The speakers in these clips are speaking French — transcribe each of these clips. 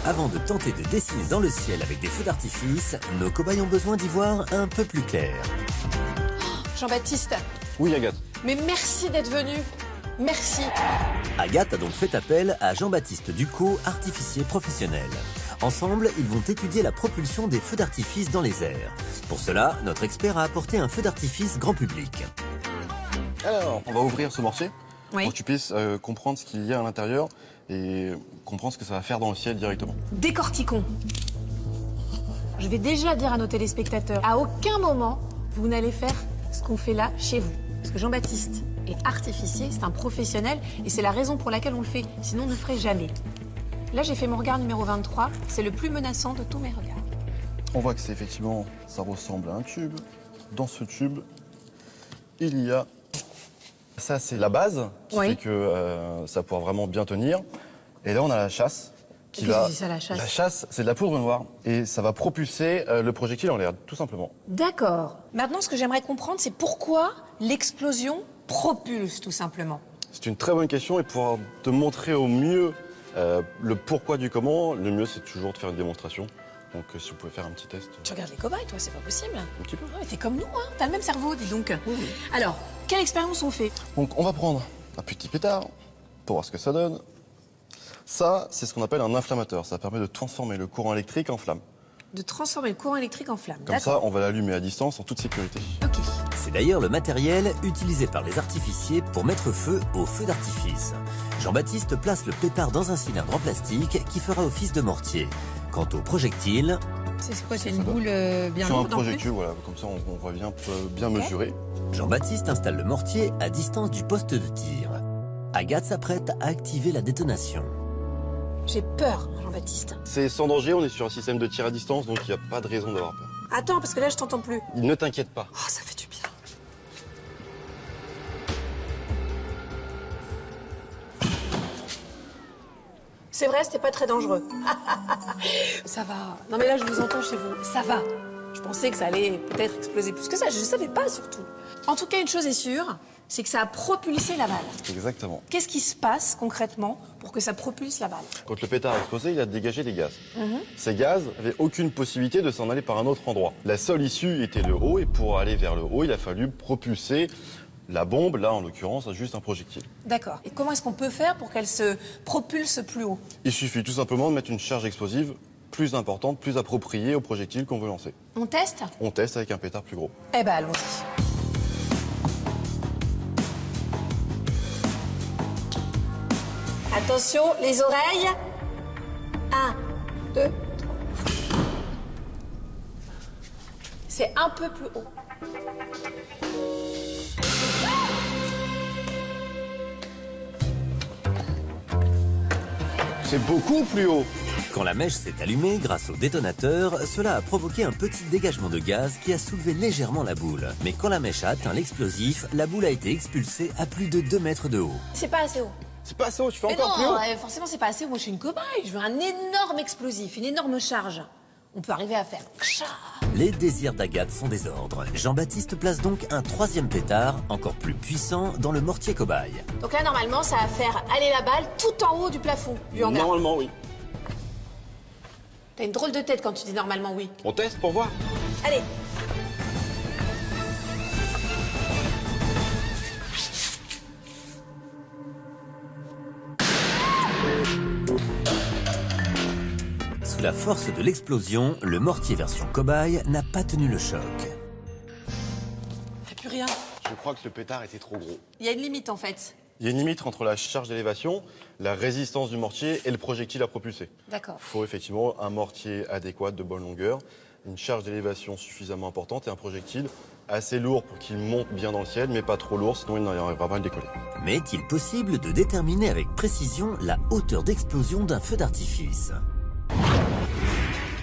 Avant de tenter de dessiner dans le ciel avec des feux d'artifice, nos cobayes ont besoin d'y voir un peu plus clair. Jean-Baptiste. Oui, Agathe. Mais merci d'être venu. Merci. Agathe a donc fait appel à Jean-Baptiste Ducot, artificier professionnel. Ensemble, ils vont étudier la propulsion des feux d'artifice dans les airs. Pour cela, notre expert a apporté un feu d'artifice grand public. Alors, on va ouvrir ce mortier Oui. pour que tu puisses comprendre ce qu'il y a à l'intérieur et comprendre ce que ça va faire dans le ciel directement. Décortiquons. Je vais déjà dire à nos téléspectateurs, à aucun moment, vous n'allez faire ce qu'on fait là, chez vous. Parce que Jean-Baptiste est artificier, c'est un professionnel, et c'est la raison pour laquelle on le fait. Sinon, on ne le ferait jamais. Là, j'ai fait mon regard numéro 23. C'est le plus menaçant de tous mes regards. On voit que c'est effectivement, ça ressemble à un tube. Dans ce tube, il y a... Ça, c'est la base qui Oui. fait que ça pourra vraiment bien tenir. Et là, on a la chasse. Qu'est-ce que c'est ça, la chasse ? La chasse, c'est de la poudre noire. Et ça va propulser le projectile en l'air, tout simplement. D'accord. Maintenant, ce que j'aimerais comprendre, c'est pourquoi l'explosion propulse, tout simplement. C'est une très bonne question et pour te montrer au mieux le pourquoi du comment, le mieux, c'est toujours de faire une démonstration. Donc, si vous pouvez faire un petit test. Tu regardes les cobayes, toi, c'est pas possible. Un petit peu. Ouais, t'es comme nous, hein. T'as le même cerveau, dis donc. Oui. Alors, quelle expérience on fait ? Donc, on va prendre un petit pétard pour voir ce que ça donne. Ça, c'est ce qu'on appelle un inflammateur. Ça permet de transformer le courant électrique en flamme. De transformer le courant électrique en flamme. Comme ça, on va l'allumer à distance en toute sécurité. Ok. C'est d'ailleurs le matériel utilisé par les artificiers pour mettre feu aux feux d'artifice. Jean-Baptiste place le pétard dans un cylindre en plastique qui fera office de mortier. Quant au projectile, C'est quoi, c'est une Ça va. boule bien Sur un lourde en plus ? projectile, voilà, comme ça, on voit bien mesurer. Jean-Baptiste installe le mortier à distance du poste de tir. Agathe s'apprête à activer la détonation. J'ai peur, Jean-Baptiste. C'est sans danger, on est sur un système de tir à distance, donc il n'y a pas de raison d'avoir peur. Attends, parce que là, je t'entends plus. Ne t'inquiète pas. Oh, ça fait du bien. C'est vrai, c'était pas très dangereux. Ça va. Non mais là, je vous entends chez vous. Ça va. Je pensais que ça allait peut-être exploser plus que ça. Je ne savais pas, surtout. En tout cas, une chose est sûre, c'est que ça a propulsé la balle. Exactement. Qu'est-ce qui se passe concrètement pour que ça propulse la balle ? Quand le pétard a explosé, il a dégagé des gaz. Ces gaz n'avaient aucune possibilité de s'en aller par un autre endroit. La seule issue était le haut, et pour aller vers le haut, il a fallu propulser la bombe, là en l'occurrence, juste un projectile. D'accord. Et comment est-ce qu'on peut faire pour qu'elle se propulse plus haut ? Il suffit tout simplement de mettre une charge explosive plus importante, plus appropriée au projectile qu'on veut lancer. On teste ? On teste avec un pétard plus gros. Eh ben, allons-y. Attention, les oreilles. 1, 2, 3. C'est un peu plus haut. C'est beaucoup plus haut. Quand la mèche s'est allumée grâce au détonateur, cela a provoqué un petit dégagement de gaz qui a soulevé légèrement la boule. Mais quand la mèche a atteint l'explosif, la boule a été expulsée à plus de 2 mètres de haut. C'est pas assez haut. C'est pas ça, tu fais Mais encore plus haut. non, forcément, c'est pas assez haut. Moi, je suis une cobaye. Je veux un énorme explosif, une énorme charge. On peut arriver à faire... Les désirs d'Agathe sont des ordres. Jean-Baptiste place donc un 3e pétard, encore plus puissant, dans le mortier cobaye. Donc là, normalement, ça va faire aller la balle tout en haut du plafond du hangar. Normalement, oui. T'as une drôle de tête quand tu dis normalement oui. On teste pour voir. Allez. Sous la force de l'explosion, le mortier version cobaye n'a pas tenu le choc. Y'a plus rien. Je crois que le pétard était trop gros. Il y a une limite en fait. Il y a une limite entre la charge d'élévation, la résistance du mortier et le projectile à propulser. D'accord. Il faut effectivement un mortier adéquat de bonne longueur, une charge d'élévation suffisamment importante et un projectile assez lourd pour qu'il monte bien dans le ciel, mais pas trop lourd, sinon il n'arrivera pas à le décoller. Mais est-il possible de déterminer avec précision la hauteur d'explosion d'un feu d'artifice ?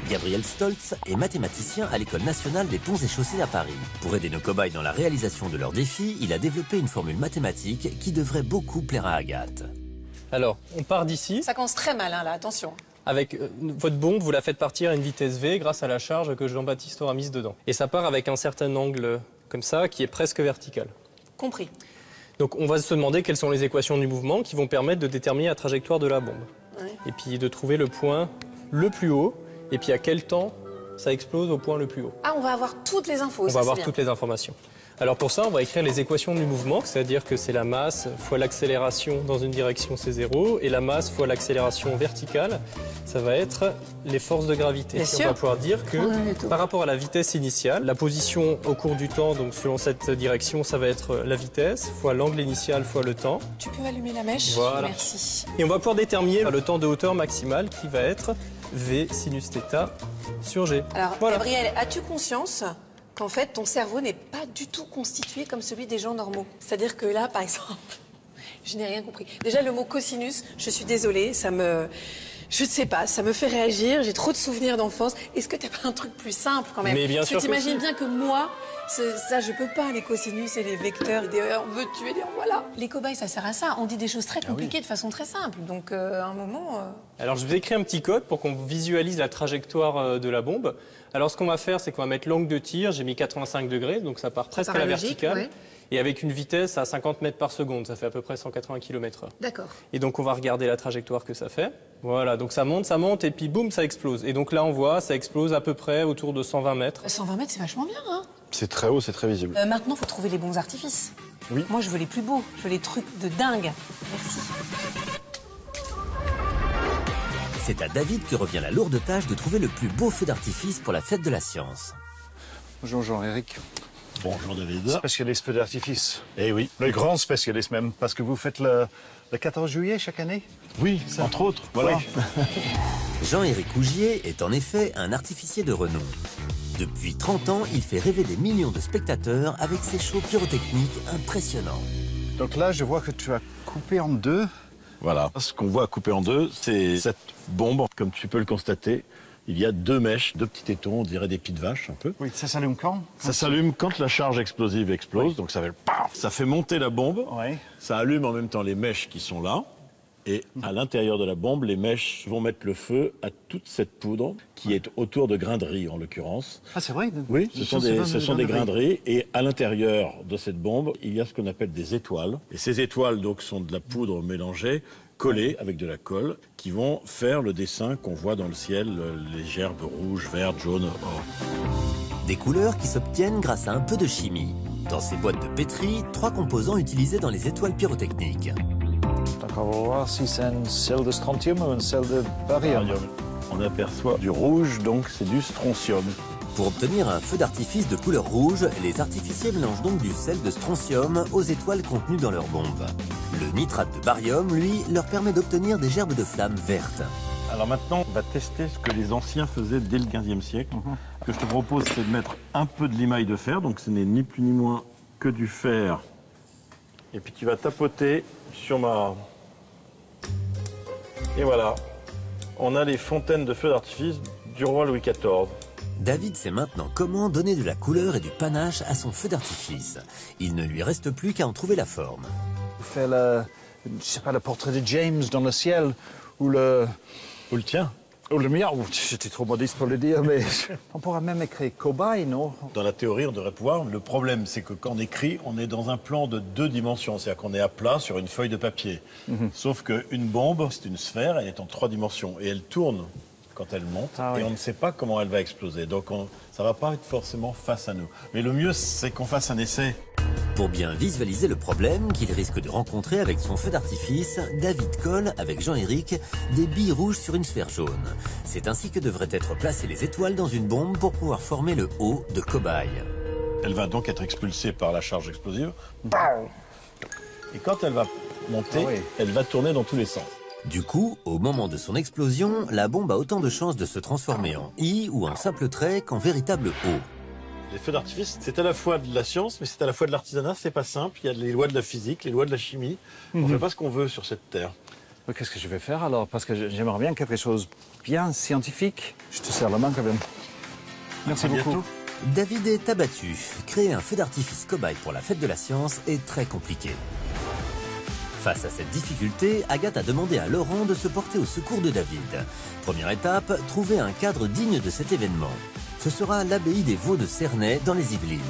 Gabriel Stoltz est mathématicien à l'École nationale des ponts et chaussées à Paris. Pour aider nos cobayes dans la réalisation de leurs défis, il a développé une formule mathématique qui devrait beaucoup plaire à Agathe. Alors, on part d'ici. Ça commence très mal, hein, là, attention. Avec votre bombe, vous la faites partir à une vitesse V grâce à la charge que Jean-Baptiste aura mise dedans. Et ça part avec un certain angle comme ça, qui est presque vertical. Compris. Donc on va se demander quelles sont les équations du mouvement qui vont permettre de déterminer la trajectoire de la bombe. Ouais. Et puis de trouver le point le plus haut, et puis à quel temps ça explose au point le plus haut. Ah, on va avoir toutes les infos. On ça, va avoir c'est bien. toutes les informations. Alors pour ça, on va écrire les équations du mouvement, c'est-à-dire que c'est la masse fois l'accélération dans une direction, c'est 0, et la masse fois l'accélération verticale, ça va être les forces de gravité. Bien Et sûr. on va pouvoir dire que par rapport à la vitesse initiale, la position au cours du temps, donc selon cette direction, ça va être la vitesse fois l'angle initial fois le temps. Tu peux allumer la mèche? Voilà. Merci. Et on va pouvoir déterminer le temps de hauteur maximal qui va être V sinus θ sur G. Alors, Voilà. Gabriel, as-tu conscience qu'en fait, ton cerveau n'est pas du tout constitué comme celui des gens normaux? C'est-à-dire que là, par exemple, je n'ai rien compris. Déjà, le mot cosinus, je suis désolée, ça me... Je ne sais pas, ça me fait réagir, j'ai trop de souvenirs d'enfance. Est-ce que tu n'as pas un truc plus simple quand même? Mais bien Parce sûr que que t'imagines si. bien que moi, ça, je peux pas, les cosinus et les vecteurs, on veut tuer, voilà. Les cobayes, ça sert à ça. On dit des choses très compliquées de façon très simple. Donc, à un moment... Alors je vous ai écrit un petit code pour qu'on visualise la trajectoire de la bombe. Alors ce qu'on va faire, c'est qu'on va mettre l'angle de tir, j'ai mis 85 degrés, donc ça part presque à la logique, verticale. ouais. Et avec une vitesse à 50 mètres par seconde, ça fait à peu près 180 km/h. D'accord. Et donc on va regarder la trajectoire que ça fait. Voilà, donc ça monte, et puis boum, ça explose. Et donc là on voit, ça explose à peu près autour de 120 mètres. 120 mètres, c'est vachement bien, hein. C'est très haut, c'est très visible. Maintenant, il faut trouver les bons artifices. Oui. Moi, je veux les plus beaux. Je veux les trucs de dingue. Merci. C'est à David que revient la lourde tâche de trouver le plus beau feu d'artifice pour la fête de la science. Bonjour Jean-Éric. Bonjour David. Spécialiste feu d'artifice. Eh oui. Le grand spécialiste même, parce que vous faites le 14 juillet chaque année. Oui, entre autres. Voilà. Oui. Jean-Éric Ougier est en effet un artificier de renom. Depuis 30 ans, il fait rêver des millions de spectateurs avec ses shows pyrotechniques impressionnants. Donc là, je vois que tu as coupé en deux. Voilà. Ce qu'on voit coupé en deux, c'est cette bombe. Comme tu peux le constater, il y a deux mèches, deux petits tétons, on dirait des pieds de vache un peu. Oui, ça s'allume quand? Ça s'allume quand la charge explosive explose, Oui. donc ça fait paf, ça fait monter la bombe. Oui. Ça allume en même temps les mèches qui sont là. Et à l'intérieur de la bombe, les mèches vont mettre le feu à toute cette poudre qui est autour de grains de riz en l'occurrence. Ah, c'est vrai? Oui, ce sont des grains de riz. Et à l'intérieur de cette bombe, il y a ce qu'on appelle des étoiles. Et ces étoiles donc sont de la poudre mélangée, collée avec de la colle, qui vont faire le dessin qu'on voit dans le ciel, les gerbes rouges, vertes, jaunes, or. Des couleurs qui s'obtiennent grâce à un peu de chimie. Dans ces boîtes de pétri, 3 composants utilisés dans les étoiles pyrotechniques. Donc on va voir si c'est une celle de strontium ou une celle de barium. On aperçoit du rouge, donc c'est du strontium. Pour obtenir un feu d'artifice de couleur rouge, les artificiers mélangent donc du sel de strontium aux étoiles contenues dans leur bombe. Le nitrate de barium, lui, leur permet d'obtenir des gerbes de flammes vertes. Alors maintenant, on va tester ce que les anciens faisaient dès le XVe siècle. Ce que je te propose, c'est de mettre un peu de limaille de fer, donc ce n'est ni plus ni moins que du fer. Et puis tu vas tapoter sur ma... Et voilà, on a les fontaines de feux d'artifice du roi Louis XIV. David sait maintenant comment donner de la couleur et du panache à son feu d'artifice. Il ne lui reste plus qu'à en trouver la forme. Vous faites je sais pas, le portrait de James dans le ciel ou le... Ou le tien. Ou le mien. Oh, j'étais trop modeste pour le dire, mais on pourra même écrire cobaye, non? Dans la théorie, on devrait pouvoir. Le problème, c'est que quand on écrit, on est dans un plan de 2 dimensions. C'est-à-dire qu'on est à plat sur une feuille de papier. Sauf qu'une bombe, c'est une sphère, elle est en 3 dimensions. Et elle tourne quand elle monte. Ah oui. Et on ne sait pas comment elle va exploser. Donc ça ne va pas être forcément face à nous. Mais le mieux, c'est qu'on fasse un essai. Pour bien visualiser le problème qu'il risque de rencontrer avec son feu d'artifice, David colle, avec Jean-Éric, des billes rouges sur une sphère jaune. C'est ainsi que devraient être placées les étoiles dans une bombe pour pouvoir former le haut de cobaye. Elle va donc être expulsée par la charge explosive. Et quand elle va monter, Ah oui. elle va tourner dans tous les sens. Du coup, au moment de son explosion, la bombe a autant de chances de se transformer en I ou en simple trait qu'en véritable O. Les feux d'artifice, c'est à la fois de la science, mais c'est à la fois de l'artisanat. C'est pas simple. Il y a les lois de la physique, les lois de la chimie. On ne fait pas ce qu'on veut sur cette terre. Qu'est-ce que je vais faire alors? Parce que j'aimerais bien quelque chose bien scientifique. Je te serre la main quand même. Merci À beaucoup. bientôt. David est abattu. Créer un feu d'artifice cobaye pour la fête de la science est très compliqué. Face à cette difficulté, Agathe a demandé à Laurent de se porter au secours de David. Première étape, trouver un cadre digne de cet événement. Ce sera l'abbaye des Vaux de Cernay dans les Yvelines.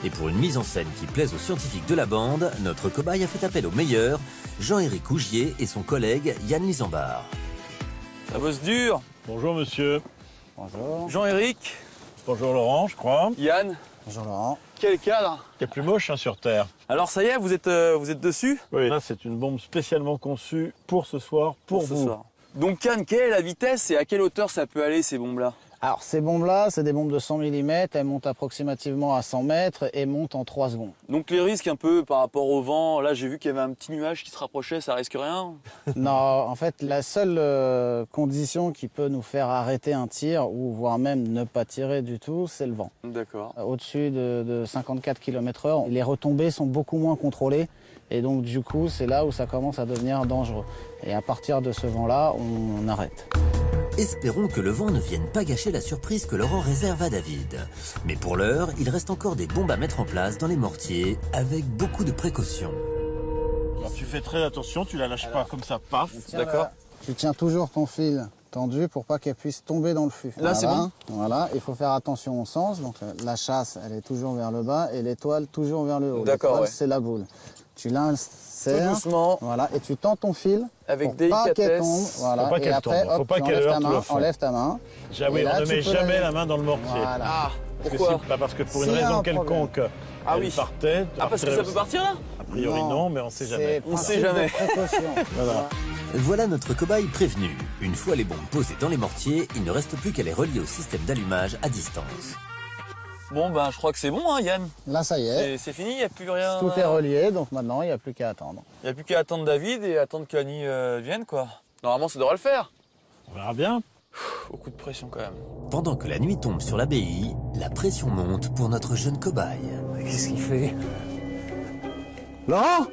Et pour une mise en scène qui plaise aux scientifiques de la bande, notre cobaye a fait appel au meilleur, Jean-Éric Ougier et son collègue Yann Lisambard. Ça bosse dur. Bonjour monsieur. Bonjour. Jean-Éric, Bonjour Laurent, je crois. Yann, Bonjour Laurent. quel cadre! Il y a plus moche hein, sur Terre. Alors ça y est, vous êtes dessus? Oui. Là, c'est une bombe spécialement conçue pour ce soir, pour ce vous. soir. Donc Yann, quelle est la vitesse et à quelle hauteur ça peut aller ces bombes-là? Alors ces bombes-là, c'est des bombes de 100 mm, elles montent approximativement à 100 mètres et montent en 3 secondes. Donc les risques un peu par rapport au vent, là j'ai vu qu'il y avait un petit nuage qui se rapprochait, ça risque rien? Non, en fait, la seule condition qui peut nous faire arrêter un tir, ou voire même ne pas tirer du tout, c'est le vent. D'accord. Au-dessus de 54 km/h, les retombées sont beaucoup moins contrôlées. Et donc du coup, c'est là où ça commence à devenir dangereux. Et à partir de ce vent-là, on arrête. Espérons que le vent ne vienne pas gâcher la surprise que Laurent réserve à David. Mais pour l'heure, il reste encore des bombes à mettre en place dans les mortiers, avec beaucoup de précautions. Alors tu fais très attention, tu la lâches pas comme ça, paf. D'accord. Tu tiens toujours ton fil tendu pour pas qu'elle puisse tomber dans le fût. Là, c'est bon. Voilà, il faut faire attention au sens. Donc la chasse, elle est toujours vers le bas et l'étoile toujours vers le haut. D'accord, L'étoile, ouais. c'est la boule. Tu l'insères. Tout doucement. Voilà, et tu tends ton fil Avec pour pas qu'elle délicatesse. tombe. Voilà. Faut pas et qu'elle après, tombe. Faut hop, pas tu qu'elle enlèves ta heurte main, le fond. enlève ta main. Oui, Et là, on ne tu met peux jamais la- la main dans le mortier. Voilà. Ah, Parce que pourquoi? parce que pour une S'il y a raison un quelconque, Ah elle oui. partait. Ah parce que ça peut partir là? A priori non, mais on sait jamais. On sait jamais. Voilà. Voilà notre cobaye prévenu. Une fois les bombes posées dans les mortiers, il ne reste plus qu'à les relier au système d'allumage à distance. Bon ben je crois que c'est bon hein Yann. Là, ça y est. C'est fini, il n'y a plus rien. Tout est relié, donc maintenant, il n'y a plus qu'à attendre. Il n'y a plus qu'à attendre David et attendre qu'Annie vienne quoi. Normalement ça devrait le faire. On verra bien. Beaucoup de pression quand même. Pendant que la nuit tombe sur l'abbaye, la pression monte pour notre jeune cobaye. Qu'est-ce qu'il fait? Laurent!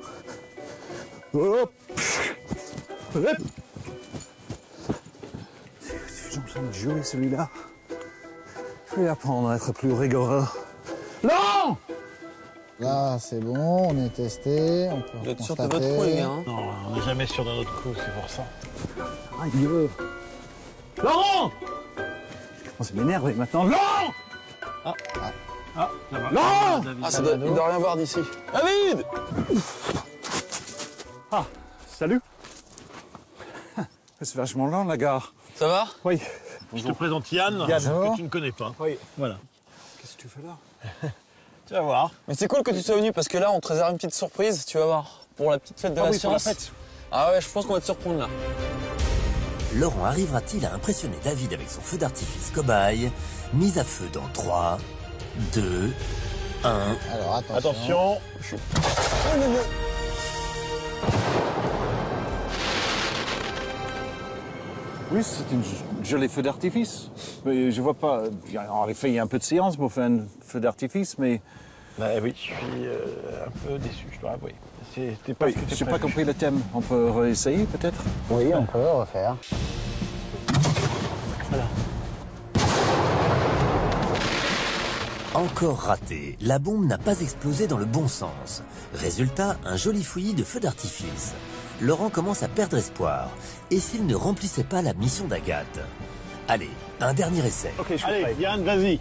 Hop! Hop! C'est en train de jouer celui-là. Je vais apprendre à être plus rigoureux. Laurent! Là, c'est bon, on est testé, on peut Vous êtes sûr de constater. votre coup les gars hein? Non, on n'est jamais sûr de notre coup, c'est pour ça. Aïe! Laurent! Je commence à m'énerver maintenant. Laurent! Ah, ça va. Laurent! Ah il doit rien voir d'ici. David! Ah, salut! C'est vachement lent la gare. Ça va? Oui. Je te présente Yann, Yann. que tu ne connais pas. Oui. Voilà. Qu'est-ce que tu fais là? Tu vas voir. Mais c'est cool que tu sois venu parce que là on te réserve une petite surprise, tu vas voir. Pour la petite fête de la oui, pour la science. fête. Ah ouais, je pense qu'on va te surprendre là. Laurent arrivera-t-il à impressionner David avec son feu d'artifice cobaye? Mise à feu dans 3, 2, 1... Alors, Attention. Oui, c'est une jolie feu d'artifice. Mais je vois pas. En effet, il y a un peu de séance pour faire un feu d'artifice, mais. Bah oui, je suis un peu déçu, je dois avouer. C'était pas Oui, ce que j'ai t'es pas prévu. compris le thème. On peut réessayer peut-être? Oui, on peut refaire. Encore raté, la bombe n'a pas explosé dans le bon sens. Résultat, un joli fouillis de feu d'artifice. Laurent commence à perdre espoir. Et s'il ne remplissait pas la mission d'Agathe? Allez, un dernier essai. Ok, je suis Allez, prêt. Yann, vas-y.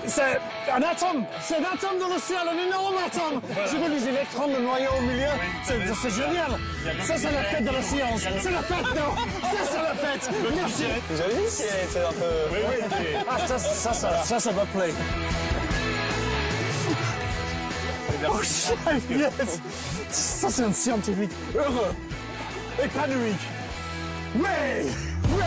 C'est un atome! C'est un atome dans le ciel, un énorme atome! Je vois les électrons, le noyau au milieu. C'est génial! Ça, c'est la fête de la science! C'est la fête, non! Ça, c'est la fête! Merci! Vous avez vu si c'est un peu. Oui, oui, Ah, ça va plaire. Oh, shit, yes! Ça, c'est un scientifique heureux, épanoui. Ouais! Ouais!